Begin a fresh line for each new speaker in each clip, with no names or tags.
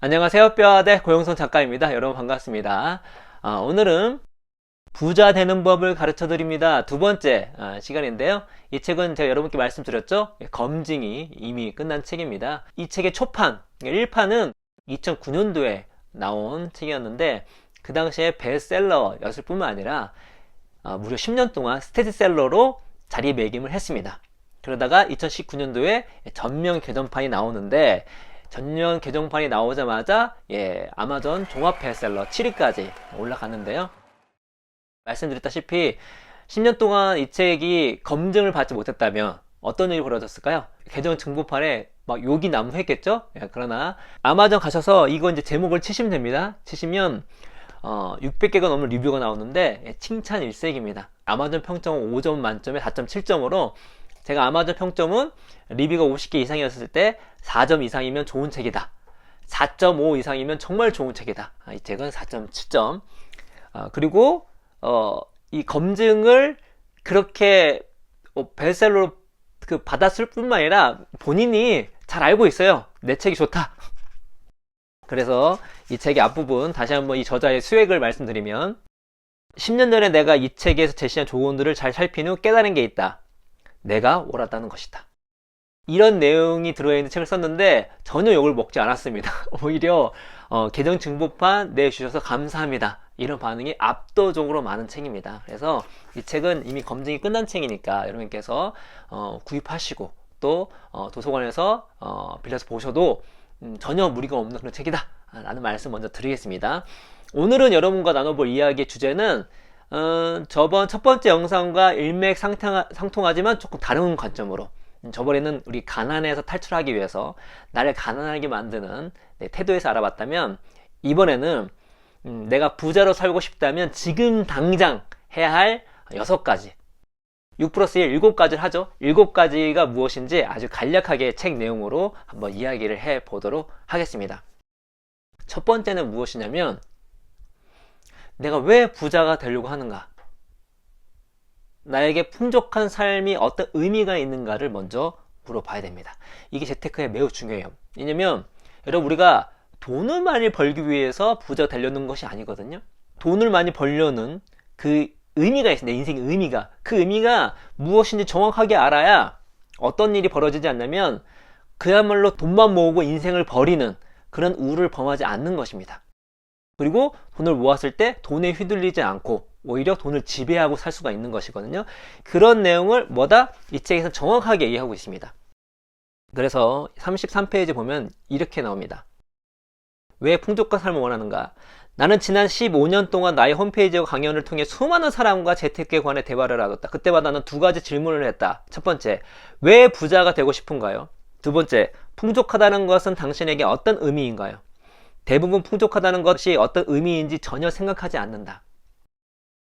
안녕하세요. 뼈아대 고영선 작가입니다. 여러분 반갑습니다. 오늘은 부자 되는 법을 가르쳐 드립니다. 두 번째 시간인데요. 이 책은 제가 여러분께 말씀드렸죠. 검증이 이미 끝난 책입니다. 이 책의 초판, 1판은 2009년도에 나온 책이었는데 그 당시에 베스트셀러였을 뿐만 아니라 무려 10년 동안 스테디셀러로 자리매김을 했습니다. 그러다가 2019년도에 전면 개정판이 나오는데 전면 개정판이 나오자마자 아마존 종합 베스트셀러 7위까지 올라갔는데요. 말씀드렸다시피 10년 동안 이 책이 검증을 받지 못했다면 어떤 일이 벌어졌을까요? 개정 증보판에 막 욕이 난무했겠죠? 그러나 아마존 가셔서 이거 이제 제목을 치시면 됩니다. 치시면 600개가 넘는 리뷰가 나오는데 칭찬 일색입니다. 아마존 평점은 5점 만점에 4.7점으로 제가 아마존 평점은 리뷰가 50개 이상이었을 때 4점 이상이면 좋은 책이다. 4.5 이상이면 정말 좋은 책이다. 이 책은 4.7점. 그리고 이 검증을 그렇게 베스트셀러로 받았을 뿐만 아니라 본인이 잘 알고 있어요. 내 책이 좋다. 그래서 이 책의 앞부분 다시 한번 이 저자의 수액을 말씀드리면 10년 전에 내가 이 책에서 제시한 조언들을 잘 살핀 후 깨달은 게 있다. 내가 옳았다는 것이다. 이런 내용이 들어있는 책을 썼는데 전혀 욕을 먹지 않았습니다. 오히려 개정 증보판 내주셔서 감사합니다. 이런 반응이 압도적으로 많은 책입니다. 그래서 이 책은 이미 검증이 끝난 책이니까 여러분께서 구입하시고 또 도서관에서 빌려서 보셔도 전혀 무리가 없는 그런 책이다 라는 말씀 먼저 드리겠습니다. 오늘은 여러분과 나눠볼 이야기의 주제는 저번 첫 번째 영상과 일맥상통하지만 조금 다른 관점으로 저번에는 우리 가난에서 탈출하기 위해서 나를 가난하게 만드는 태도에서 알아봤다면 이번에는 내가 부자로 살고 싶다면 지금 당장 해야 할 6가지 6 플러스 1, 7가지를 하죠. 7가지가 무엇인지 아주 간략하게 책 내용으로 한번 이야기를 해보도록 하겠습니다. 첫 번째는 무엇이냐면 내가 왜 부자가 되려고 하는가? 나에게 풍족한 삶이 어떤 의미가 있는가를 먼저 물어봐야 됩니다. 이게 재테크에 매우 중요해요. 왜냐면 여러분 우리가 돈을 많이 벌기 위해서 부자가 되려는 것이 아니거든요. 돈을 많이 벌려는 그 의미가 있어요. 내 인생의 의미가. 그 의미가 무엇인지 정확하게 알아야 어떤 일이 벌어지지 않냐면 그야말로 돈만 모으고 인생을 버리는 그런 우를 범하지 않는 것입니다. 그리고 돈을 모았을 때 돈에 휘둘리지 않고 오히려 돈을 지배하고 살 수가 있는 것이거든요. 그런 내용을 이 책에서 정확하게 이해하고 있습니다. 그래서 33페이지 보면 이렇게 나옵니다. 왜 풍족한 삶을 원하는가? 나는 지난 15년 동안 나의 홈페이지와 강연을 통해 수많은 사람과 재테크에 관해 대화를 하였다. 그때마다 나는 2가지 질문을 했다. 첫 번째, 왜 부자가 되고 싶은가요? 두 번째, 풍족하다는 것은 당신에게 어떤 의미인가요? 대부분 풍족하다는 것이 어떤 의미인지 전혀 생각하지 않는다.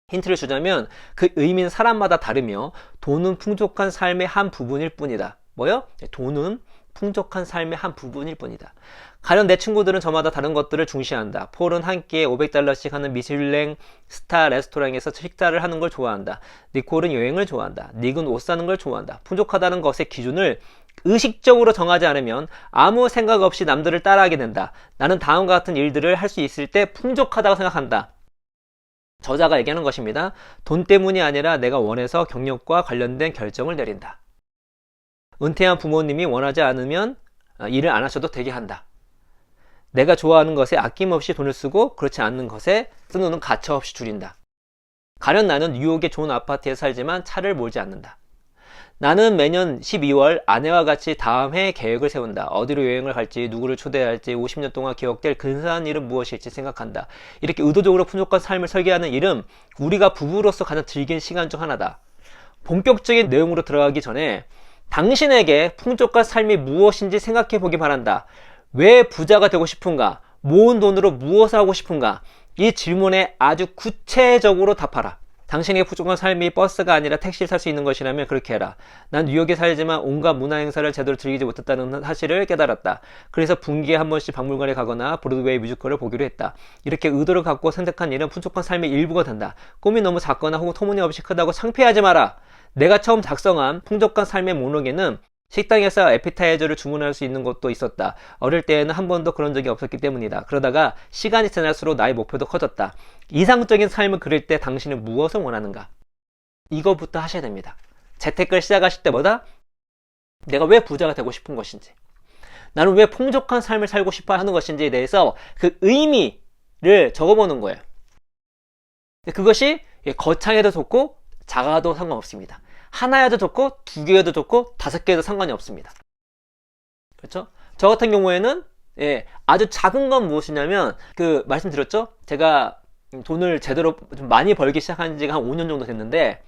힌트를 주자면 그 의미는 사람마다 다르며 돈은 풍족한 삶의 한 부분일 뿐이다. 뭐요? 돈은 풍족한 삶의 한 부분일 뿐이다. 가령 내 친구들은 저마다 다른 것들을 중시한다. 폴은 한 끼에 $500씩 하는 미슐랭 스타 레스토랑에서 식사를 하는 걸 좋아한다. 니콜은 여행을 좋아한다. 닉은 옷 사는 걸 좋아한다. 풍족하다는 것의 기준을 의식적으로 정하지 않으면 아무 생각 없이 남들을 따라하게 된다. 나는 다음과 같은 일들을 할 수 있을 때 풍족하다고 생각한다. 저자가 얘기하는 것입니다. 돈 때문이 아니라 내가 원해서 경력과 관련된 결정을 내린다. 은퇴한 부모님이 원하지 않으면 일을 안 하셔도 되게 한다. 내가 좋아하는 것에 아낌없이 돈을 쓰고 그렇지 않는 것에 쓰는 돈은 가차없이 줄인다. 가령 나는 뉴욕의 좋은 아파트에 살지만 차를 몰지 않는다. 나는 매년 12월 아내와 같이 다음 해 계획을 세운다. 어디로 여행을 갈지, 누구를 초대할지, 50년 동안 기억될 근사한 일은 무엇일지 생각한다. 이렇게 의도적으로 풍족한 삶을 설계하는 일은 우리가 부부로서 가장 즐긴 시간 중 하나다. 본격적인 내용으로 들어가기 전에 당신에게 풍족한 삶이 무엇인지 생각해 보기 바란다. 왜 부자가 되고 싶은가? 모은 돈으로 무엇을 하고 싶은가? 이 질문에 아주 구체적으로 답하라. 당신에게 풍족한 삶이 버스가 아니라 택시를 탈 수 있는 것이라면 그렇게 해라. 난 뉴욕에 살지만 온갖 문화 행사를 제대로 즐기지 못했다는 사실을 깨달았다. 그래서 분기에 한 번씩 박물관에 가거나 브로드웨이 뮤지컬을 보기로 했다. 이렇게 의도를 갖고 선택한 일은 풍족한 삶의 일부가 된다. 꿈이 너무 작거나 혹은 터무니없이 크다고 창피하지 마라. 내가 처음 작성한 풍족한 삶의 목록에는 식당에서 에피타이저를 주문할 수 있는 곳도 있었다. 어릴 때에는 한 번도 그런 적이 없었기 때문이다. 그러다가 시간이 지날수록 나의 목표도 커졌다. 이상적인 삶을 그릴 때 당신은 무엇을 원하는가? 이거부터 하셔야 됩니다. 재테크를 시작하실 때마다 내가 왜 부자가 되고 싶은 것인지, 나는 왜 풍족한 삶을 살고 싶어 하는 것인지에 대해서 그 의미를 적어보는 거예요. 그것이 거창해도 좋고 작아도 상관없습니다. 하나여도 좋고 두 개여도 좋고 다섯 개여도 상관이 없습니다. 그렇죠? 저 같은 경우에는 아주 작은 건 무엇이냐면 말씀드렸죠? 제가 돈을 제대로 좀 많이 벌기 시작한 지가 한 5년 정도 됐는데,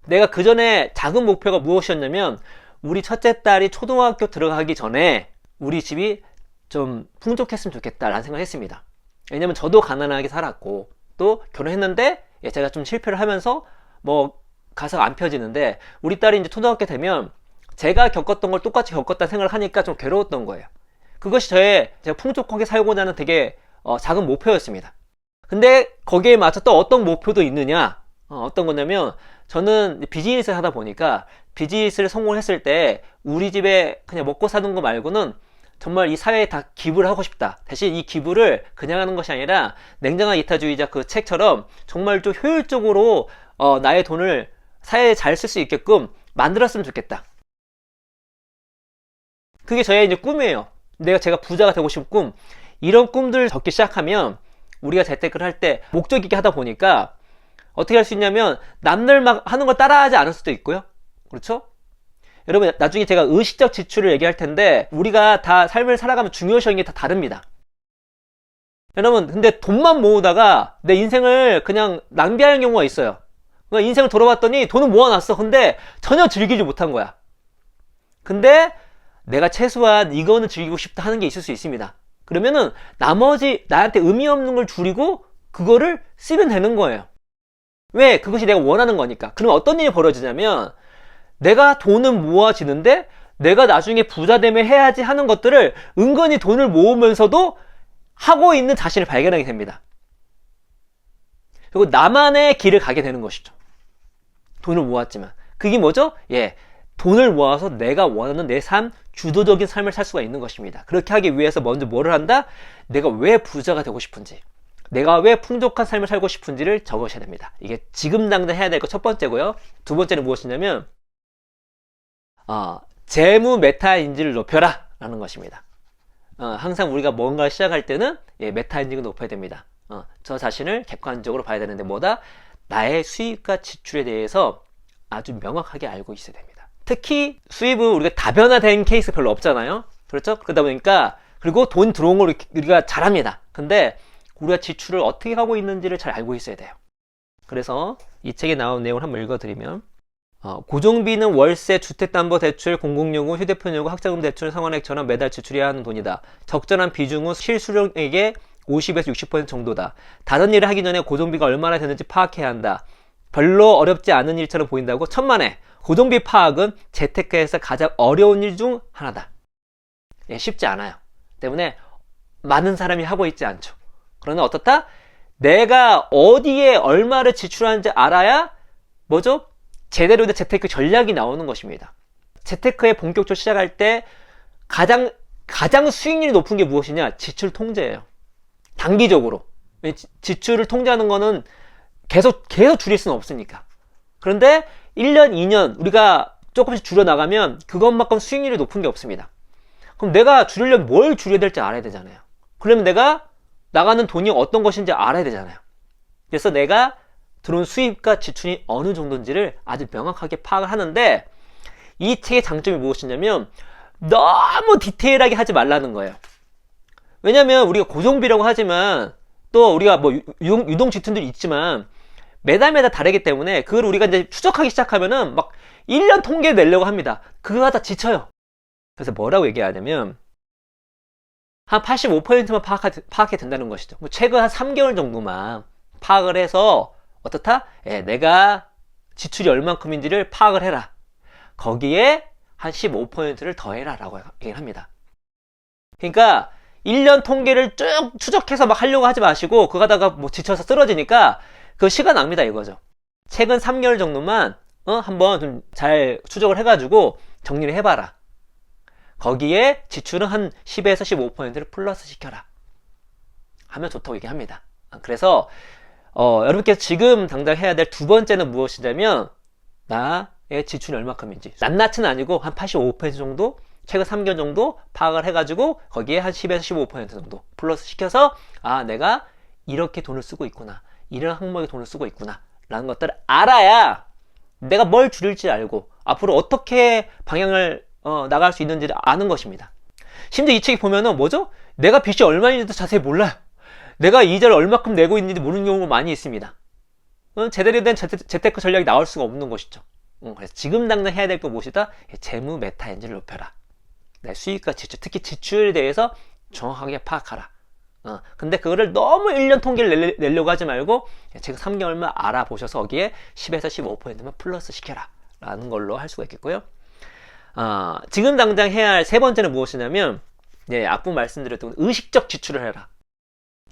내가 그 전에 작은 목표가 무엇이었냐면, 우리 첫째 딸이 초등학교 들어가기 전에 우리 집이 좀 풍족했으면 좋겠다라는 생각을 했습니다. 왜냐면 저도 가난하게 살았고 또 결혼했는데 제가 좀 실패를 하면서 뭐 가사가 안 펴지는데, 우리 딸이 이제 초등학교 되면 제가 겪었던 걸 똑같이 겪었다는 생각을 하니까 좀 괴로웠던 거예요. 그것이 제가 풍족하게 살고자 하는 되게 작은 목표였습니다. 근데 거기에 맞춰 또 어떤 목표도 있느냐, 어떤 거냐면, 저는 비즈니스를 하다 보니까 비즈니스를 성공했을 때 우리 집에 그냥 먹고 사는 거 말고는 정말 이 사회에 다 기부를 하고 싶다. 대신 이 기부를 그냥 하는 것이 아니라 냉정한 이타주의자 그 책처럼 정말 좀 효율적으로 나의 돈을 사회에 잘 쓸 수 있게끔 만들었으면 좋겠다. 그게 저의 이제 꿈이에요. 제가 부자가 되고 싶은 꿈. 이런 꿈들을 적기 시작하면 우리가 재테크를 할 때 목적 있게 하다 보니까 어떻게 할 수 있냐면, 남들 막 하는 걸 따라하지 않을 수도 있고요. 그렇죠? 여러분, 나중에 제가 의식적 지출을 얘기할 텐데, 우리가 다 삶을 살아가면 중요시하는 게 다 다릅니다. 여러분, 근데 돈만 모으다가 내 인생을 그냥 낭비하는 경우가 있어요. 그러니까 인생을 돌아봤더니 돈은 모아놨어. 근데 전혀 즐기지 못한 거야. 근데 내가 최소한 이거는 즐기고 싶다 하는 게 있을 수 있습니다. 그러면은 나머지 나한테 의미 없는 걸 줄이고 그거를 쓰면 되는 거예요. 왜? 그것이 내가 원하는 거니까. 그럼 어떤 일이 벌어지냐면, 내가 돈은 모아지는데 내가 나중에 부자 되면 해야지 하는 것들을 은근히 돈을 모으면서도 하고 있는 자신을 발견하게 됩니다. 그리고 나만의 길을 가게 되는 것이죠. 돈을 모았지만. 그게 뭐죠? 돈을 모아서 내가 원하는 내 삶, 주도적인 삶을 살 수가 있는 것입니다. 그렇게 하기 위해서 먼저 뭐를 한다? 내가 왜 부자가 되고 싶은지, 내가 왜 풍족한 삶을 살고 싶은지를 적으셔야 됩니다. 이게 지금 당장 해야 될 거 첫 번째고요. 두 번째는 무엇이냐면, 재무 메타인지를 높여라 라는 것입니다. 항상 우리가 뭔가를 시작할 때는 메타인지가 높아야 됩니다. 저 자신을 객관적으로 봐야 되는데, 뭐다? 나의 수입과 지출에 대해서 아주 명확하게 알고 있어야 됩니다. 특히 수입은 우리가 다변화된 케이스 별로 없잖아요. 그렇죠? 그러다 보니까, 그리고 돈 들어온 걸 우리가 잘합니다. 근데 우리가 지출을 어떻게 하고 있는지를 잘 알고 있어야 돼요. 그래서 이 책에 나온 내용을 한번 읽어드리면, 고정비는 월세, 주택담보대출, 공공요금, 휴대폰요금, 학자금 대출, 상환액처럼 매달 지출해야 하는 돈이다. 적절한 비중은 실수령액의 50에서 60% 정도다. 다른 일을 하기 전에 고정비가 얼마나 되는지 파악해야 한다. 별로 어렵지 않은 일처럼 보인다고? 천만에. 고정비 파악은 재테크에서 가장 어려운 일 중 하나다. 쉽지 않아요. 때문에 많은 사람이 하고 있지 않죠. 그러나 어떻다? 내가 어디에 얼마를 지출하는지 알아야 뭐죠? 제대로 된 재테크 전략이 나오는 것입니다. 재테크에 본격적으로 시작할 때 가장 수익률이 높은 게 무엇이냐? 지출 통제예요. 단기적으로. 지출을 통제하는 거는 계속 줄일 수는 없으니까. 그런데 1년, 2년 우리가 조금씩 줄여나가면 그것만큼 수익률이 높은 게 없습니다. 그럼 내가 줄이려면 뭘 줄여야 될지 알아야 되잖아요. 그러면 내가 나가는 돈이 어떤 것인지 알아야 되잖아요. 그래서 내가 들어온 수입과 지출이 어느 정도인지를 아주 명확하게 파악을 하는데, 이 책의 장점이 무엇이냐면 너무 디테일하게 하지 말라는 거예요. 왜냐면 우리가 고정비라고 하지만 또 우리가 뭐 유동 지출들이 있지만 매달 다르기 때문에 그걸 우리가 이제 추적하기 시작하면은 막 1년 통계 내려고 합니다. 그거 하다 지쳐요. 그래서 뭐라고 얘기하냐면 한 85%만 파악해 된다는 것이죠. 뭐 최근 한 3개월 정도만 파악을 해서 어떻다? 내가 지출이 얼만큼인지를 파악을 해라. 거기에 한 15%를 더해라 라고 얘기를 합니다. 그러니까 1년 통계를 쭉 추적해서 막 하려고 하지 마시고 그거 하다가 뭐 지쳐서 쓰러지니까 그 시간 낭비다 이거죠. 최근 3개월 정도만 한번 좀 잘 추적을 해가지고 정리를 해봐라. 거기에 지출은 한 10에서 15%를 플러스 시켜라. 하면 좋다고 얘기합니다. 그래서 여러분께서 지금 당장 해야 될 두 번째는 무엇이냐면 나의 지출이 얼마큼인지 낱낱은 아니고 한 85% 정도 최근 3개월 정도 파악을 해가지고 거기에 한 10에서 15% 정도 플러스 시켜서 내가 이렇게 돈을 쓰고 있구나, 이런 항목에 돈을 쓰고 있구나 라는 것들을 알아야 내가 뭘 줄일지 알고 앞으로 어떻게 방향을 나갈 수 있는지를 아는 것입니다. 심지어 이 책이 보면은 뭐죠? 내가 빚이 얼마인지도 자세히 몰라요. 내가 이자를 얼마큼 내고 있는지 모르는 경우가 많이 있습니다. 제대로 된 재테크 전략이 나올 수가 없는 것이죠. 그래서 지금 당장 해야 될 거 무엇이다? 재무 메타 엔진을 높여라. 내 수익과 지출, 특히 지출에 대해서 정확하게 파악하라. 근데 그거를 너무 1년 통계를 내려고 하지 말고 지금 3개월만 알아보셔서 거기에 10에서 15%만 플러스 시켜라 라는 걸로 할 수가 있겠고요. 지금 당장 해야 할 세 번째는 무엇이냐면 앞부분 말씀드렸던 의식적 지출을 해라.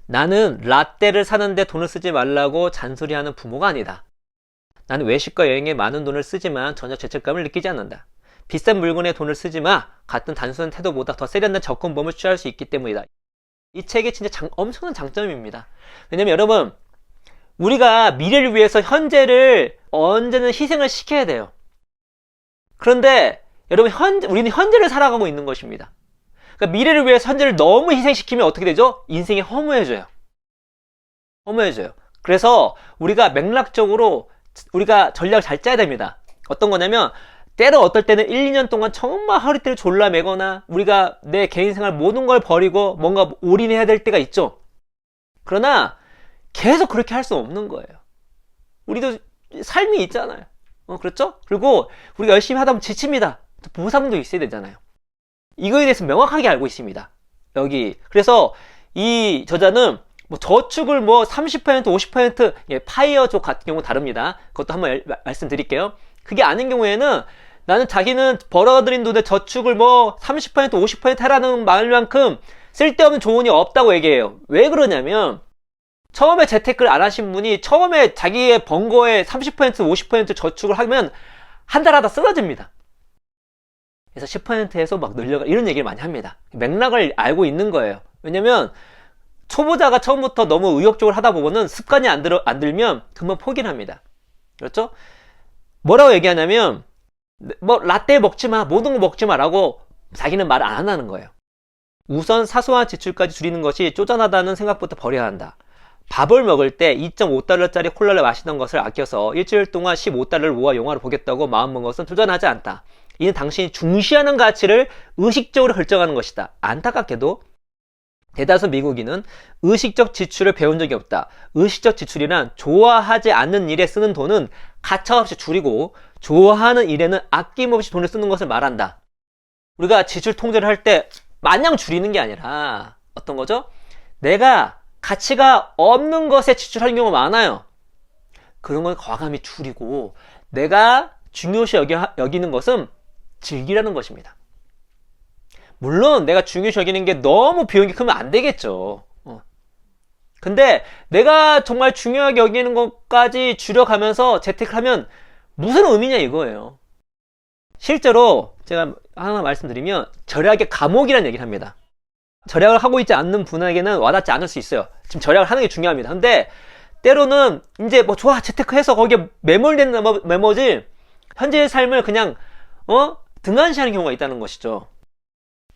나는 라떼를 사는데 돈을 쓰지 말라고 잔소리하는 부모가 아니다. 나는 외식과 여행에 많은 돈을 쓰지만 전혀 죄책감을 느끼지 않는다. 비싼 물건에 돈을 쓰지 마. 같은 단순한 태도보다 더 세련된 접근법을 취할 수 있기 때문이다. 이 책의 진짜 엄청난 장점입니다. 왜냐면 여러분, 우리가 미래를 위해서 현재를 언제는 희생을 시켜야 돼요. 그런데 여러분, 우리는 현재를 살아가고 있는 것입니다. 그러니까 미래를 위해서 현재를 너무 희생시키면 어떻게 되죠? 인생이 허무해져요. 그래서 우리가 맥락적으로 우리가 전략을 잘 짜야 됩니다. 어떤 거냐면 때로 어떨 때는 1, 2년 동안 정말 허리띠를 졸라매거나 우리가 내 개인생활 모든 걸 버리고 뭔가 올인해야 될 때가 있죠. 그러나 계속 그렇게 할 수 없는 거예요. 우리도 삶이 있잖아요. 그렇죠? 그리고 우리가 열심히 하다 보면 지칩니다. 보상도 있어야 되잖아요. 이거에 대해서 명확하게 알고 있습니다. 여기. 그래서 이 저자는 저축을 30%, 50%, 파이어족 같은 경우 다릅니다. 그것도 한번 말씀드릴게요. 그게 아닌 경우에는 나는 자기는 벌어들인 돈의 저축을 30%, 50% 하라는 말만큼 쓸데없는 조언이 없다고 얘기해요. 왜 그러냐면 처음에 재테크를 안 하신 분이 처음에 자기의 번 거에 30%, 50% 저축을 하면 한 달 하다 쓰러집니다. 그래서 10%에서 늘려가 이런 얘기를 많이 합니다. 맥락을 알고 있는 거예요. 왜냐면 초보자가 처음부터 너무 의욕적으로 하다 보면은 습관이 안 들면 금방 포기를 합니다. 그렇죠? 뭐라고 얘기하냐면 라떼 먹지 마, 모든 거 먹지 마라고 자기는 말 안 한다는 거예요. 우선 사소한 지출까지 줄이는 것이 쪼잔하다는 생각부터 버려야 한다. 밥을 먹을 때 2.5달러짜리 콜라를 마시던 것을 아껴서 일주일 동안 15달러를 모아 영화를 보겠다고 마음먹은 것은 도전하지 않다. 이는 당신이 중시하는 가치를 의식적으로 결정하는 것이다. 안타깝게도 대다수 미국인은 의식적 지출을 배운 적이 없다. 의식적 지출이란 좋아하지 않는 일에 쓰는 돈은 가차없이 줄이고 좋아하는 일에는 아낌없이 돈을 쓰는 것을 말한다. 우리가 지출 통제를 할 때 마냥 줄이는 게 아니라 어떤 거죠? 내가 가치가 없는 것에 지출하는 경우가 많아요. 그런 걸 과감히 줄이고 내가 중요시 여기는 것은 즐기라는 것입니다. 물론 내가 중요시 여기는 게 너무 비용이 크면 안 되겠죠. 근데 내가 정말 중요하게 여기는 것까지 줄여가면서 재테크를 하면 무슨 의미냐 이거예요. 실제로 제가 하나 말씀드리면 절약의 감옥이라는 얘기를 합니다. 절약을 하고 있지 않는 분에게는 와닿지 않을 수 있어요. 지금 절약을 하는 게 중요합니다. 근데 때로는 이제 좋아 재테크해서 거기에 매몰된 나머지 현재의 삶을 그냥 등한시하는 경우가 있다는 것이죠.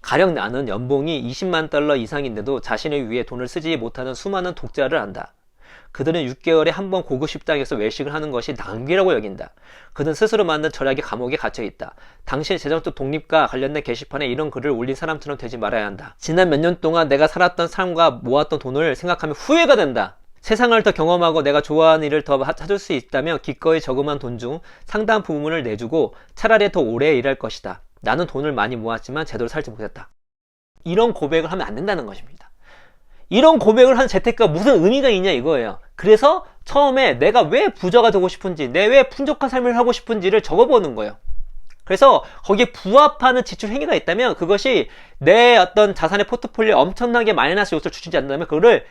가령 나는 연봉이 20만 달러 이상인데도 자신을 위해 돈을 쓰지 못하는 수많은 독자를 안다. 그들은 6개월에 한 번 고급 식당에서 외식을 하는 것이 낭비라고 여긴다. 그는 스스로 만든 절약의 감옥에 갇혀 있다. 당신의 재정적 독립과 관련된 게시판에 이런 글을 올린 사람처럼 되지 말아야 한다. 지난 몇 년 동안 내가 살았던 삶과 모았던 돈을 생각하면 후회가 된다. 세상을 더 경험하고 내가 좋아하는 일을 더 찾을 수 있다면 기꺼이 저금한 돈 중 상당 부분을 내주고 차라리 더 오래 일할 것이다. 나는 돈을 많이 모았지만 제대로 살지 못했다. 이런 고백을 하면 안 된다는 것입니다. 이런 고백을 하는 재테크가 무슨 의미가 있냐 이거예요. 그래서 처음에 내가 왜 부자가 되고 싶은지, 내 왜 풍족한 삶을 하고 싶은지를 적어보는 거예요. 그래서 거기에 부합하는 지출 행위가 있다면 그것이 내 어떤 자산의 포트폴리오에 엄청나게 마이너스 요소를 주지 않는다면 그거를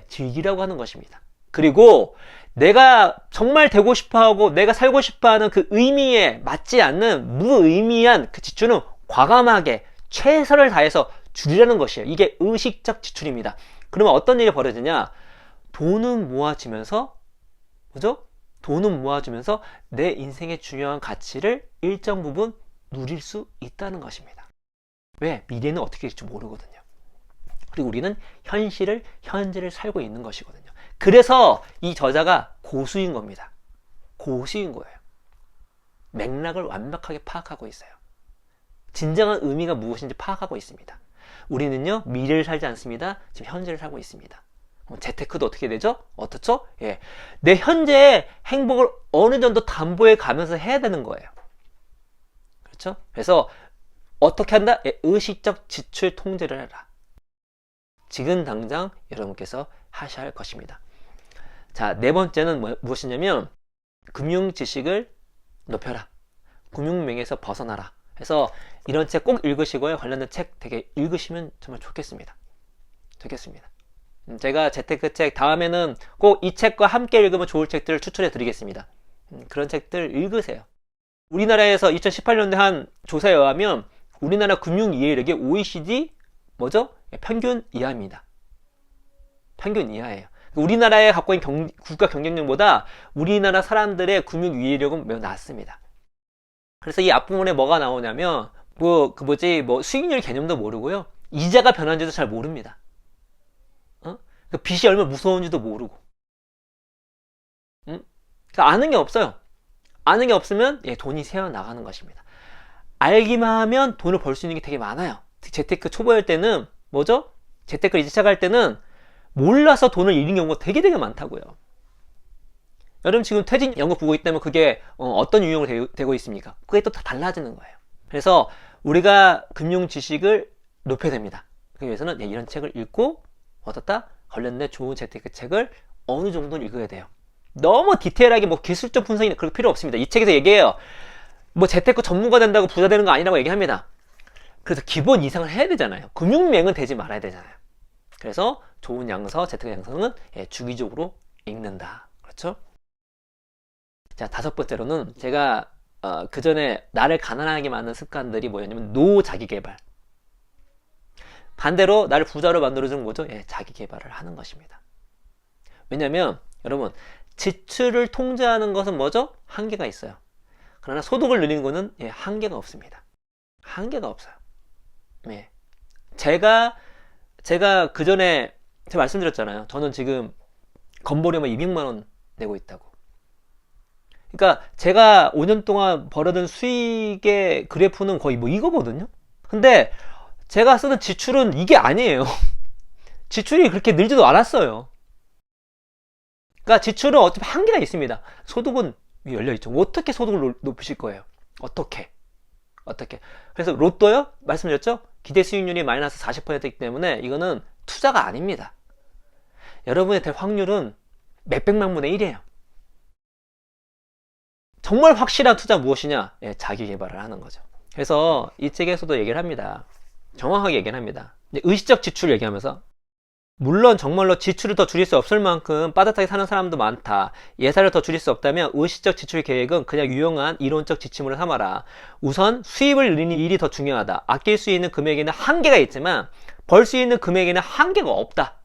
즐기라고 하는 것입니다. 그리고 내가 정말 되고 싶어하고 내가 살고 싶어하는 그 의미에 맞지 않는 무의미한 그 지출은 과감하게 최선을 다해서 줄이라는 것이에요. 이게 의식적 지출입니다. 그러면 어떤 일이 벌어지냐? 돈은 모아지면서, 그죠? 돈은 모아지면서 내 인생의 중요한 가치를 일정 부분 누릴 수 있다는 것입니다. 왜? 미래는 어떻게 될지 모르거든요. 그리고 우리는 현재를 살고 있는 것이거든요. 그래서 이 저자가 고수인 겁니다. 고수인 거예요. 맥락을 완벽하게 파악하고 있어요. 진정한 의미가 무엇인지 파악하고 있습니다. 우리는요, 미래를 살지 않습니다. 지금 현재를 살고 있습니다. 재테크도 어떻게 되죠? 어떻죠? 예. 내 현재의 행복을 어느 정도 담보해 가면서 해야 되는 거예요. 그렇죠? 그래서 어떻게 한다? 예, 의식적 지출 통제를 해라. 지금 당장 여러분께서 하셔야 할 것입니다. 자, 네 번째는 무엇이냐면 금융 지식을 높여라. 금융맹에서 벗어나라. 그래서 이런 책 꼭 읽으시고요. 관련된 책 되게 읽으시면 정말 좋겠습니다. 제가 재테크 책 다음에는 꼭 이 책과 함께 읽으면 좋을 책들을 추천해 드리겠습니다. 그런 책들 읽으세요. 우리나라에서 2018년도에 한 조사에 의하면 우리나라 금융 이해력이 OECD 뭐죠? 평균 이하입니다. 평균 이하예요. 우리나라에 갖고 있는 국가 경쟁력보다 우리나라 사람들의 금융 이해력은 매우 낮습니다. 그래서 이 앞부분에 뭐가 나오냐면 수익률 개념도 모르고요. 이자가 변하는지도 잘 모릅니다. 빚이 얼마나 무서운지도 모르고. 그러니까 아는 게 없어요. 아는 게 없으면 돈이 새어나가는 것입니다. 알기만 하면 돈을 벌 수 있는 게 되게 많아요. 재테크 초보일 때는 뭐죠? 재테크를 이제 시작할 때는 몰라서 돈을 잃는 경우가 되게 많다고요. 여러분 지금 퇴직 연금 보고 있다면 그게 어떤 유형으로 되고 있습니까? 그게 또 다 달라지는 거예요. 그래서 우리가 금융 지식을 높여야 됩니다. 그 위해서는 이런 책을 읽고 관련된 좋은 재테크 책을 어느 정도는 읽어야 돼요. 너무 디테일하게 기술적 분석이 그럴 필요 없습니다. 이 책에서 얘기해요. 재테크 전문가 된다고 부자 되는 거 아니라고 얘기합니다. 그래서 기본 이상을 해야 되잖아요. 금융맹은 되지 말아야 되잖아요. 그래서 좋은 양서, 재테크 양서는 주기적으로 읽는다. 그렇죠? 자, 다섯 번째로는 제가 그 전에 나를 가난하게 만든 습관들이 뭐였냐면 노자기개발. 반대로 나를 부자로 만들어주는 거죠. 자기개발을 하는 것입니다. 왜냐면 여러분 지출을 통제하는 것은 뭐죠? 한계가 있어요. 그러나 소득을 늘리는 것은 한계가 없습니다. 한계가 없어요. 네. 제가 그 전에 제가 말씀드렸잖아요. 저는 지금 건보료만 200만 원 내고 있다고. 그러니까 제가 5년 동안 벌어든 수익의 그래프는 거의 이거거든요. 근데 제가 쓰는 지출은 이게 아니에요. 지출이 그렇게 늘지도 않았어요. 그러니까 지출은 어차피 한계가 있습니다. 소득은 열려있죠. 어떻게 소득을 높이실 거예요? 어떻게? 그래서 로또요? 말씀드렸죠? 기대 수익률이 마이너스 40%이기 때문에 이거는 투자가 아닙니다. 여러분의 될 확률은 몇백만 분의 1이에요. 정말 확실한 투자 무엇이냐? 자기 개발을 하는 거죠. 그래서 이 책에서도 얘기를 합니다. 정확하게 얘기를 합니다. 의식적 지출 얘기하면서 물론 정말로 지출을 더 줄일 수 없을 만큼 빠듯하게 사는 사람도 많다. 예산을 더 줄일 수 없다면 의식적 지출 계획은 그냥 유용한 이론적 지침으로 삼아라. 우선 수입을 늘리는 일이 더 중요하다. 아낄 수 있는 금액에는 한계가 있지만 벌 수 있는 금액에는 한계가 없다.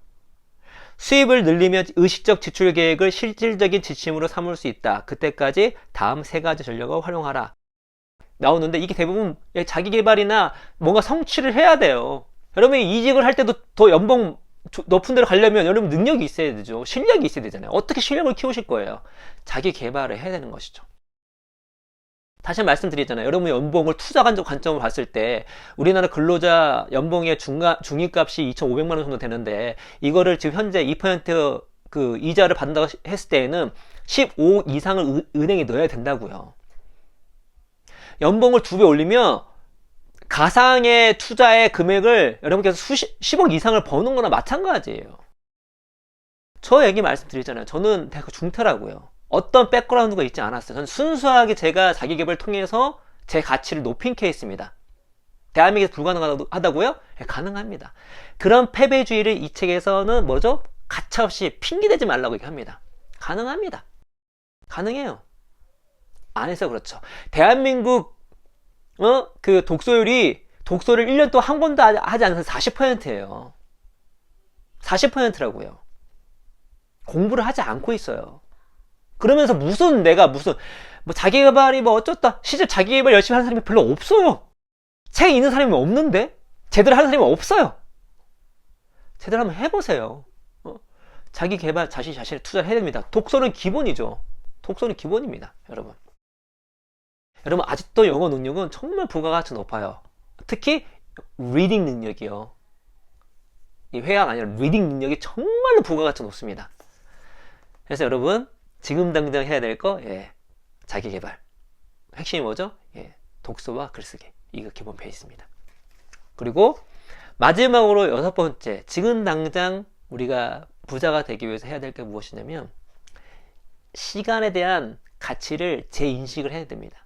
수입을 늘리면 의식적 지출 계획을 실질적인 지침으로 삼을 수 있다. 그때까지 다음 세 가지 전략을 활용하라. 나오는데 이게 대부분 자기개발이나 뭔가 성취를 해야 돼요. 여러분이 이직을 할 때도 더 연봉 높은 데로 가려면 여러분 능력이 있어야 되죠. 실력이 있어야 되잖아요. 어떻게 실력을 키우실 거예요? 자기 개발을 해야 되는 것이죠. 다시 한번 말씀드리잖아요. 여러분 연봉을 투자 관점으로 봤을 때 우리나라 근로자 연봉의 중위값이 2,500만 원 정도 되는데 이거를 지금 현재 2% 그 이자를 받는다고 했을 때에는 15 이상을 은행에 넣어야 된다고요. 연봉을 2배 올리면 가상의 투자의 금액을 여러분께서 10억 이상을 버는 거나 마찬가지예요. 저 얘기 말씀드리잖아요. 저는 대학 중퇴라고요. 어떤 백그라운드가 있지 않았어요. 저는 순수하게 제가 자기개발을 통해서 제 가치를 높인 케이스입니다. 대한민국에서 불가능하다고요? 네, 가능합니다. 그런 패배주의를 이 책에서는 뭐죠? 가차없이 핑계대지 말라고 얘기합니다. 가능합니다. 가능해요. 안 해서 그렇죠. 대한민국 그 독서율이 독서를 1년 동안 한 권도 하지 않아서 40%예요. 40%라고요. 공부를 하지 않고 있어요. 그러면서 내가 무슨 뭐 자기개발이 뭐 어쩌다, 실제 자기개발 열심히 하는 사람이 별로 없어요. 책 읽는 사람이 없는데? 제대로 하는 사람이 없어요. 제대로 한번 해보세요. 자기개발, 자신에 투자를 해야 됩니다. 독서는 기본이죠. 독서는 기본입니다, 여러분. 여러분, 아직도 영어 능력은 정말 부가가치 높아요. 특히 리딩 능력이요. 이 회화가 아니라 리딩 능력이 정말로 부가가치 높습니다. 그래서 여러분, 지금 당장 해야 될 거, 자기개발. 핵심이 뭐죠? 독서와 글쓰기. 이거 기본 베이스입니다. 그리고 마지막으로 6번째, 지금 당장 우리가 부자가 되기 위해서 해야 될 게 무엇이냐면, 시간에 대한 가치를 재인식을 해야 됩니다.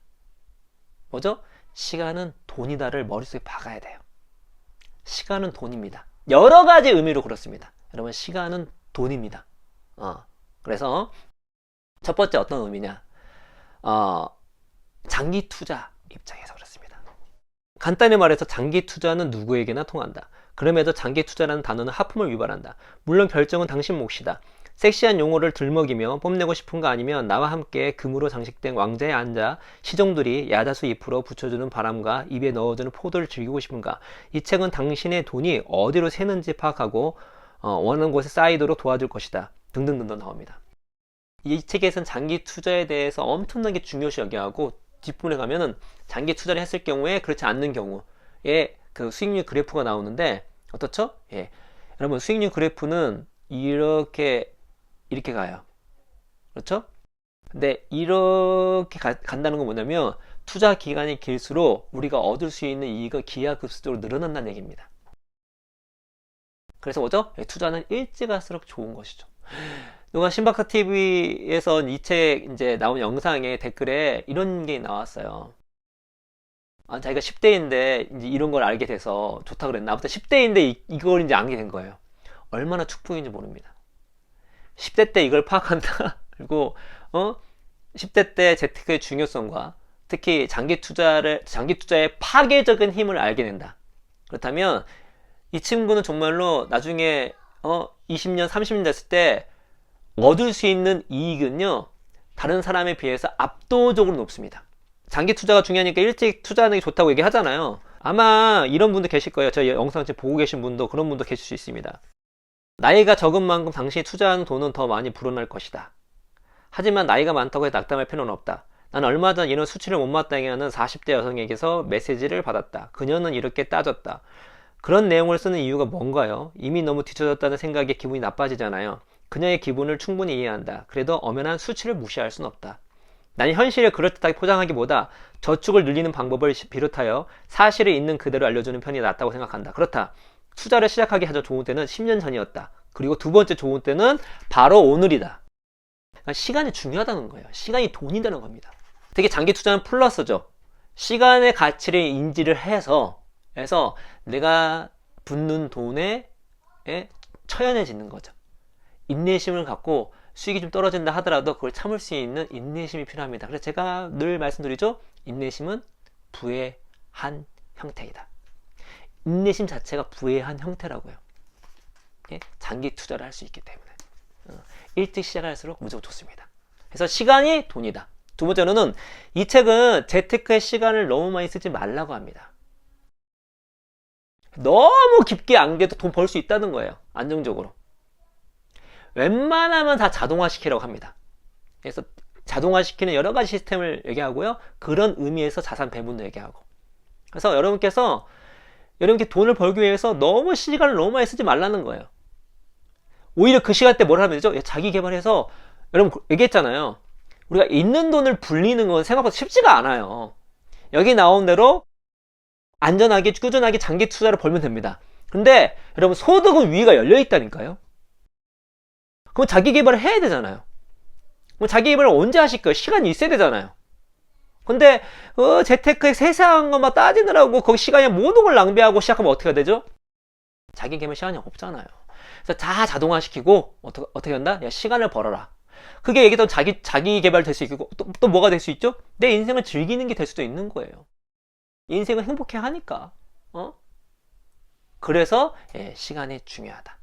뭐죠? 시간은 돈이다를 머릿속에 박아야 돼요. 시간은 돈입니다. 여러 가지 의미로 그렇습니다. 여러분, 시간은 돈입니다. 그래서 첫 번째 어떤 의미냐? 장기 투자 입장에서 그렇습니다. 간단히 말해서 장기 투자는 누구에게나 통한다. 그럼에도 장기 투자라는 단어는 하품을 유발한다. 물론 결정은 당신 몫이다. 섹시한 용어를 들먹이며 뽐내고 싶은 거 아니면 나와 함께 금으로 장식된 왕자에 앉아 시종들이 야자수 잎으로 붙여주는 바람과 입에 넣어주는 포도를 즐기고 싶은가? 이 책은 당신의 돈이 어디로 새는지 파악하고 원하는 곳에 쌓이도록 도와줄 것이다. 등등등등 나옵니다. 이 책에서는 장기 투자에 대해서 엄청나게 중요시 여겨하고 뒷부분에 가면은 장기 투자를 했을 경우에 그렇지 않는 경우에 그 수익률 그래프가 나오는데 어떻죠? 여러분, 수익률 그래프는 이렇게 가요. 그렇죠? 근데 이렇게 간다는 건 뭐냐면 투자 기간이 길수록 우리가 얻을 수 있는 이익은 기하급수적으로 늘어난다는 얘기입니다. 그래서 뭐죠? 투자는 일찍 할수록 좋은 것이죠. 누가 신박사TV에서 이 책 이제 나온 영상에 댓글에 이런 게 나왔어요. 자기가 10대인데 이제 이런 걸 알게 돼서 좋다 그랬나? 아무튼 10대인데 이걸 이제 알게 된 거예요. 얼마나 축복인지 모릅니다. 10대 때 이걸 파악한다. 그리고 10대 때 재테크의 중요성과 특히 장기 투자의 파괴적인 힘을 알게 된다. 그렇다면 이 친구는 정말로 나중에 20년, 30년 됐을 때 얻을 수 있는 이익은요, 다른 사람에 비해서 압도적으로 높습니다. 장기 투자가 중요하니까 일찍 투자하는 게 좋다고 얘기하잖아요. 아마 이런 분도 계실 거예요. 저 영상 지금 보고 계신 분도 그런 분도 계실 수 있습니다. 나이가 적은 만큼 당신이 투자하는 돈은 더 많이 불어날 것이다. 하지만 나이가 많다고 해서 낙담할 필요는 없다. 나는 얼마 전 이런 수치를 못마땅해 하는 40대 여성에게서 메시지를 받았다. 그녀는 이렇게 따졌다. 그런 내용을 쓰는 이유가 뭔가요? 이미 너무 뒤처졌다는 생각에 기분이 나빠지잖아요. 그녀의 기분을 충분히 이해한다. 그래도 엄연한 수치를 무시할 순 없다. 난 현실을 그럴듯하게 포장하기보다 저축을 늘리는 방법을 비롯하여 사실을 있는 그대로 알려주는 편이 낫다고 생각한다. 그렇다. 투자를 시작하기 가장 좋은 때는 10년 전이었다. 그리고 두 번째 좋은 때는 바로 오늘이다. 그러니까 시간이 중요하다는 거예요. 시간이 돈이라는 겁니다. 특히 장기 투자는 플러스죠. 시간의 가치를 인지를 해서 내가 붓는 돈에 처연해지는 거죠. 인내심을 갖고 수익이 좀 떨어진다 하더라도 그걸 참을 수 있는 인내심이 필요합니다. 그래서 제가 늘 말씀드리죠. 인내심은 부의 한 형태이다. 인내심 자체가 부의 한 형태라고요. 장기 투자를 할 수 있기 때문에 일찍 시작할수록 무조건 좋습니다. 그래서 시간이 돈이다. 두 번째로는 이 책은 재테크의 시간을 너무 많이 쓰지 말라고 합니다. 너무 깊게 안겨도 돈 벌 수 있다는 거예요. 안정적으로. 웬만하면 다 자동화시키라고 합니다. 그래서 자동화시키는 여러 가지 시스템을 얘기하고요. 그런 의미에서 자산 배분도 얘기하고. 그래서 여러분께 돈을 벌기 위해서 너무 시간을 너무 많이 쓰지 말라는 거예요. 오히려 그 시간 때 뭘 하면 되죠? 자기 개발해서, 여러분 얘기했잖아요. 우리가 있는 돈을 불리는 건 생각보다 쉽지가 않아요. 여기 나온 대로 안전하게 꾸준하게 장기 투자를 벌면 됩니다. 근데 여러분, 소득은 위가 열려 있다니까요. 그럼 자기 개발을 해야 되잖아요. 그럼 자기 개발을 언제 하실 거예요? 시간이 있어야 되잖아요. 근데 재테크의 세세한 것만 따지느라고 거기 시간에 모든 걸 낭비하고 시작하면 어떻게 되죠? 자기 개발 시간이 없잖아요. 그래서 다 자동화시키고 어떻게 한다? 야, 시간을 벌어라. 그게 얘기했던 자기 개발 될 수 있고, 또 뭐가 될 수 있죠? 내 인생을 즐기는 게 될 수도 있는 거예요. 인생을 행복해 하니까. 그래서 시간이 중요하다.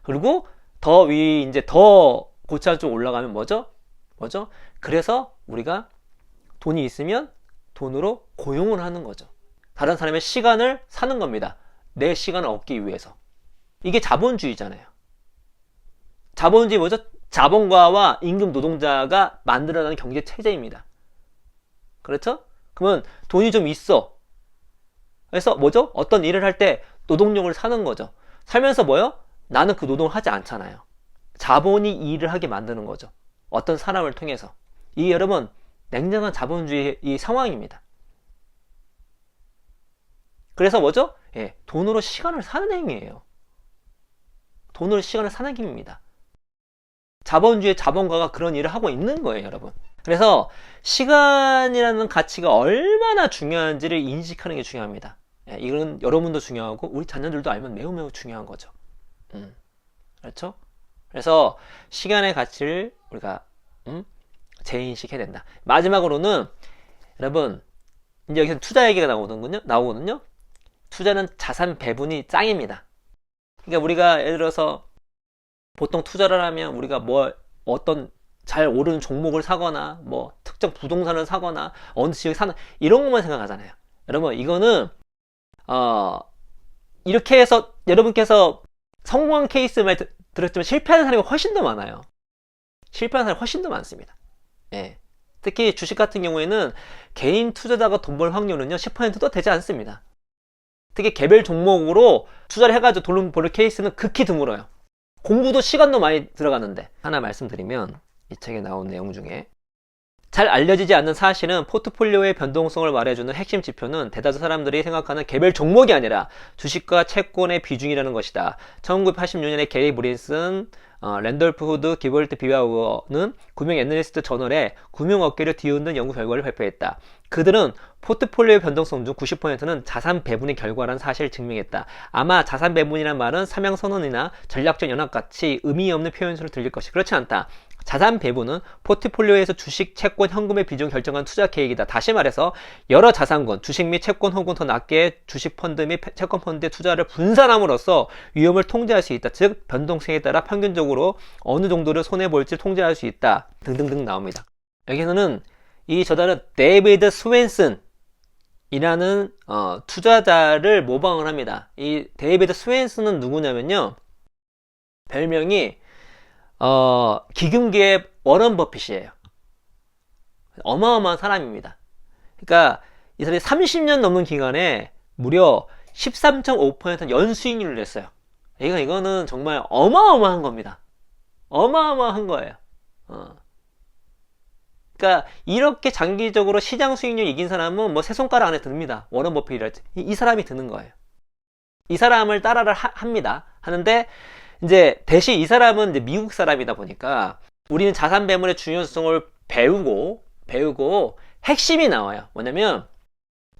그리고 이제 더 고차원 쪽 올라가면 뭐죠? 그래서 우리가 돈이 있으면 돈으로 고용을 하는 거죠. 다른 사람의 시간을 사는 겁니다. 내 시간을 얻기 위해서. 이게 자본주의잖아요. 자본주의 뭐죠? 자본가와 임금 노동자가 만들어가는 경제 체제입니다. 그렇죠? 그러면 돈이 좀 있어. 그래서 뭐죠? 어떤 일을 할 때 노동력을 사는 거죠. 살면서 뭐요? 나는 그 노동을 하지 않잖아요. 자본이 이 일을 하게 만드는 거죠. 어떤 사람을 통해서. 이 여러분 냉정한 자본주의 이 상황입니다. 그래서 뭐죠? 돈으로 시간을 사는 행위예요. 돈으로 시간을 사는 행위입니다. 자본주의 자본가가 그런 일을 하고 있는 거예요, 여러분. 그래서 시간이라는 가치가 얼마나 중요한지를 인식하는 게 중요합니다. 이건 여러분도 중요하고 우리 자녀들도 알면 매우 중요한 거죠. 그렇죠? 그래서 시간의 가치를 우리가 재인식해야 된다. 마지막으로는 여러분 이제 여기서 투자 얘기가 나오거든요. 투자는 자산 배분이 짱입니다. 그러니까 우리가 예를 들어서 보통 투자를 하면 우리가 어떤 잘 오르는 종목을 사거나 특정 부동산을 사거나 어느 지역에 사는 이런 것만 생각하잖아요. 여러분 이거는 이렇게 해서 여러분께서 성공한 케이스 말 들었지만 실패하는 사람이 훨씬 더 많아요. 실패하는 사람이 훨씬 더 많습니다. 특히 주식 같은 경우에는 개인 투자자가 돈 벌 확률은요 10%도 되지 않습니다. 특히 개별 종목으로 투자를 해가지고 돈 벌 케이스는 극히 드물어요. 공부도 시간도 많이 들어가는데 하나 말씀드리면 이 책에 나온 내용 중에 잘 알려지지 않는 사실은 포트폴리오의 변동성을 말해주는 핵심 지표는 대다수 사람들이 생각하는 개별 종목이 아니라 주식과 채권의 비중이라는 것이다. 1986년에 게리 브린슨, 랜돌프 후드, 기벌트 비와우어는 금융 애널리스트 저널에 금융업계를 뒤흔든 연구 결과를 발표했다. 그들은 포트폴리오의 변동성 중 90%는 자산 배분의 결과라는 사실을 증명했다. 아마 자산 배분이란 말은 사명선언이나 전략적 연합같이 의미 없는 표현으로 들릴 것이 그렇지 않다. 자산 배분은 포트폴리오에서 주식, 채권, 현금의 비중을 결정한 투자 계획이다. 다시 말해서 여러 자산군, 주식 및 채권 혹은 더 낮게 주식 펀드 및 채권 펀드의 투자를 분산함으로써 위험을 통제할 수 있다. 즉 변동성에 따라 평균적으로 어느 정도를 손해볼지 통제할 수 있다. 등등등 나옵니다. 여기서는 이 저자는 데이비드 스웬슨 이라는 투자자를 모방을 합니다. 이 데이비드 스웬슨은 누구냐면요, 별명이 기금계의 워런 버핏이에요. 어마어마한 사람입니다. 그러니까 이 사람이 30년 넘는 기간에 무려 13.5% 연수익률을 냈어요. 이거는 정말 어마어마한 겁니다. 어마어마한 거예요. 그러니까 이렇게 장기적으로 시장 수익률 이긴 사람은 세 손가락 안에 듭니다. 워런 버핏이랄지 이 사람이 드는 거예요. 이 사람을 따라를 합니다. 하는데 이제 대신 이 사람은 이제 미국 사람이다 보니까 우리는 자산 배분의 중요성을 배우고 핵심이 나와요. 뭐냐면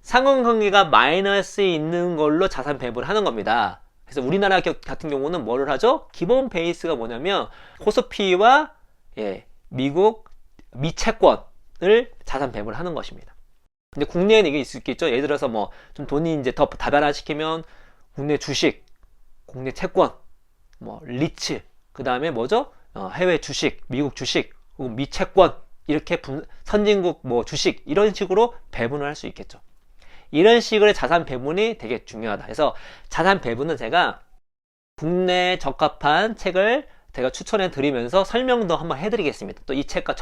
상관관계가 마이너스 있는 걸로 자산 배분을 하는 겁니다. 그래서 우리나라 같은 경우는 뭐를 하죠? 기본 베이스가 뭐냐면 코스피와 미국 미채권을 자산 배분을 하는 것입니다. 근데 국내에는 이게 있겠죠. 예를 들어서 좀 돈이 이제 더 다변화시키면 국내 주식, 국내 채권, 리츠, 그 다음에 뭐죠? 해외 주식, 미국 주식, 혹은 미채권, 이렇게 선진국 주식, 이런 식으로 배분을 할 수 있겠죠. 이런 식의 자산 배분이 되게 중요하다. 그래서 자산 배분은 제가 국내에 적합한 책을 제가 추천해 드리면서 설명도 한번 해드리겠습니다. 또 이 책과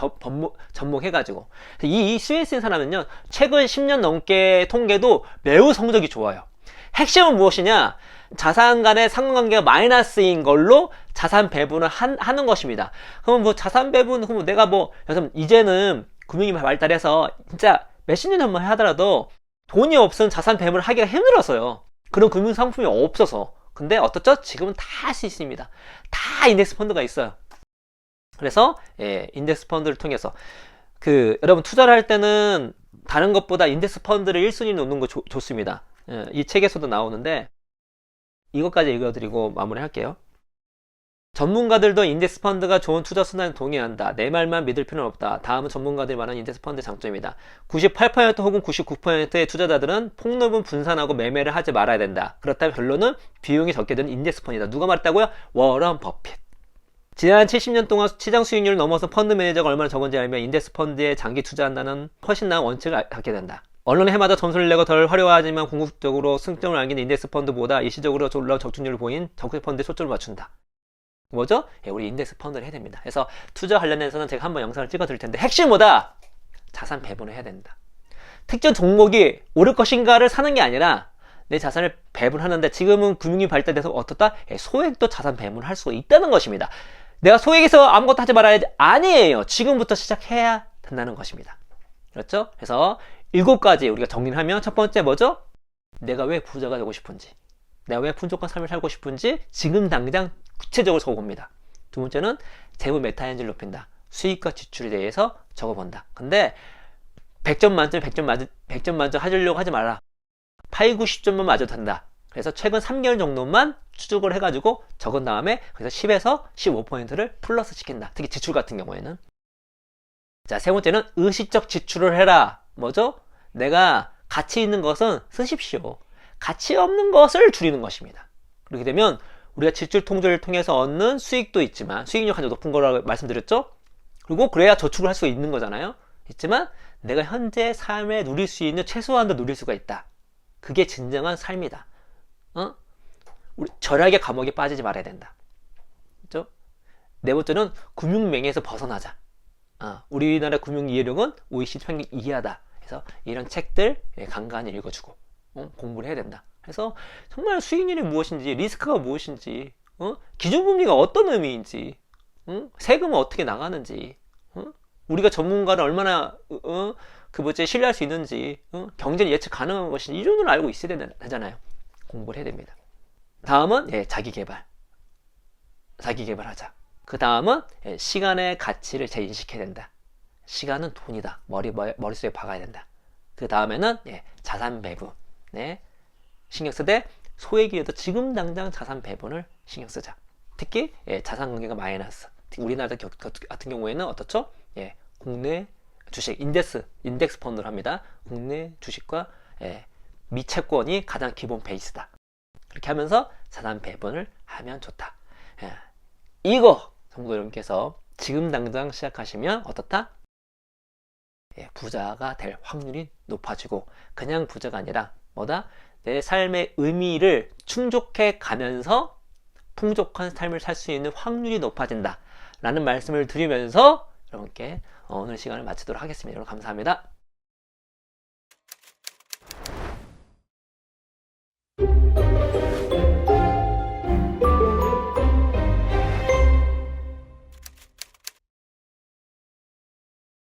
접목해가지고. 이 스웨슨 사람은요, 최근 10년 넘게 통계도 매우 성적이 좋아요. 핵심은 무엇이냐? 자산 간의 상관관계가 마이너스인 걸로 자산 배분을 하는 것입니다. 그럼 자산 배분, 그럼 내가 이제는 금융이 발달해서 진짜 몇십 년 전만 하더라도 돈이 없으면 자산 배분을 하기가 힘들었어요. 그런 금융 상품이 없어서. 근데 어떻죠? 지금은 다 할 수 있습니다. 다 인덱스 펀드가 있어요. 그래서 인덱스 펀드를 통해서 여러분 투자를 할 때는 다른 것보다 인덱스 펀드를 1순위 놓는 거 좋습니다. 이 책에서도 나오는데 이것까지 읽어드리고 마무리 할게요. 전문가들도 인덱스 펀드가 좋은 투자 수단에 동의한다. 내 말만 믿을 필요는 없다. 다음은 전문가들이 말하는 인덱스 펀드의 장점이다. 98% 혹은 99%의 투자자들은 폭넓은 분산하고 매매를 하지 말아야 된다. 그렇다면 결론은 비용이 적게 드는 인덱스 펀드이다. 누가 말했다고요? 워런 버핏. 지난 70년 동안 시장 수익률을 넘어서 펀드 매니저가 얼마나 적은지 알면 인덱스 펀드에 장기 투자한다는 훨씬 나은 원칙을 갖게 된다. 언론은 해마다 점수를 내고 덜 화려하지만 궁극적으로 승점을 안기는 인덱스 펀드보다 일시적으로 올라온 적중률을 보인 적재 펀드에 초점을 맞춘다. 뭐죠? 예, 우리 인덱스 펀드를 해야 됩니다. 그래서 투자 관련해서는 제가 한번 영상을 찍어 드릴 텐데 핵심은 뭐다? 자산 배분을 해야 된다. 특정 종목이 오를 것인가를 사는 게 아니라 내 자산을 배분하는데 지금은 금융이 발달돼서 어떻다? 예, 소액도 자산 배분을 할 수가 있다는 것입니다. 내가 소액에서 아무것도 하지 말아야지. 아니에요. 지금부터 시작해야 된다는 것입니다. 그렇죠? 그래서 7가지 우리가 정리를 하면 첫 번째 뭐죠? 내가 왜 부자가 되고 싶은지, 내가 왜 풍족한 삶을 살고 싶은지 지금 당장 구체적으로 적어봅니다. 두 번째는 재무 메타인지를 높인다. 수익과 지출에 대해서 적어본다. 근데 100점 만점 100점 만점 하려고 하지 말라. 8, 90점만 맞아도 된다. 그래서 최근 3개월 정도만 추적을 해가지고 적은 다음에 그래서 10에서 15%를 플러스 시킨다. 특히 지출 같은 경우에는. 자, 세 번째는 의식적 지출을 해라. 뭐죠? 내가 가치 있는 것은 쓰십시오. 가치 없는 것을 줄이는 것입니다. 그렇게 되면 우리가 지출 통제를 통해서 얻는 수익도 있지만 수익률이 가장 높은 거라고 말씀드렸죠? 그리고 그래야 저축을 할 수 있는 거잖아요. 있지만 내가 현재 삶에 누릴 수 있는 최소한도 누릴 수가 있다. 그게 진정한 삶이다. 우리 절약의 감옥에 빠지지 말아야 된다. 그렇죠? 네 번째는 금융맹에서 벗어나자. 우리나라 금융 이해력은 OECD 평균 이하다. 그래서 이런 책들 간간히 읽어주고 공부를 해야 된다. 그래서 정말 수익률이 무엇인지, 리스크가 무엇인지, 기준금리가 어떤 의미인지, 세금은 어떻게 나가는지, 우리가 전문가를 얼마나 신뢰할 수 있는지, 경제를 예측 가능한 것인지 이 정도는 알고 있어야 되잖아요. 공부를 해야 됩니다. 다음은 자기개발하자. 그 다음은 시간의 가치를 재인식해야 된다. 시간은 돈이다. 머릿속에 박아야 된다. 그 다음에는 자산 배분. 신경 쓰되 소액이라도 지금 당장 자산 배분을 신경 쓰자. 특히 자산 관계가 마이너스. 우리나라 같은 경우에는 어떻죠? 국내 주식 인덱스 펀드를 합니다. 국내 주식과 미채권이 가장 기본 베이스다. 그렇게 하면서 자산 배분을 하면 좋다. 이거 정도 여러분께서 지금 당장 시작하시면 어떻다? 부자가 될 확률이 높아지고 그냥 부자가 아니라 뭐다? 내 삶의 의미를 충족해 가면서 풍족한 삶을 살 수 있는 확률이 높아진다 라는 말씀을 드리면서 여러분께 오늘 시간을 마치도록 하겠습니다. 여러분 감사합니다.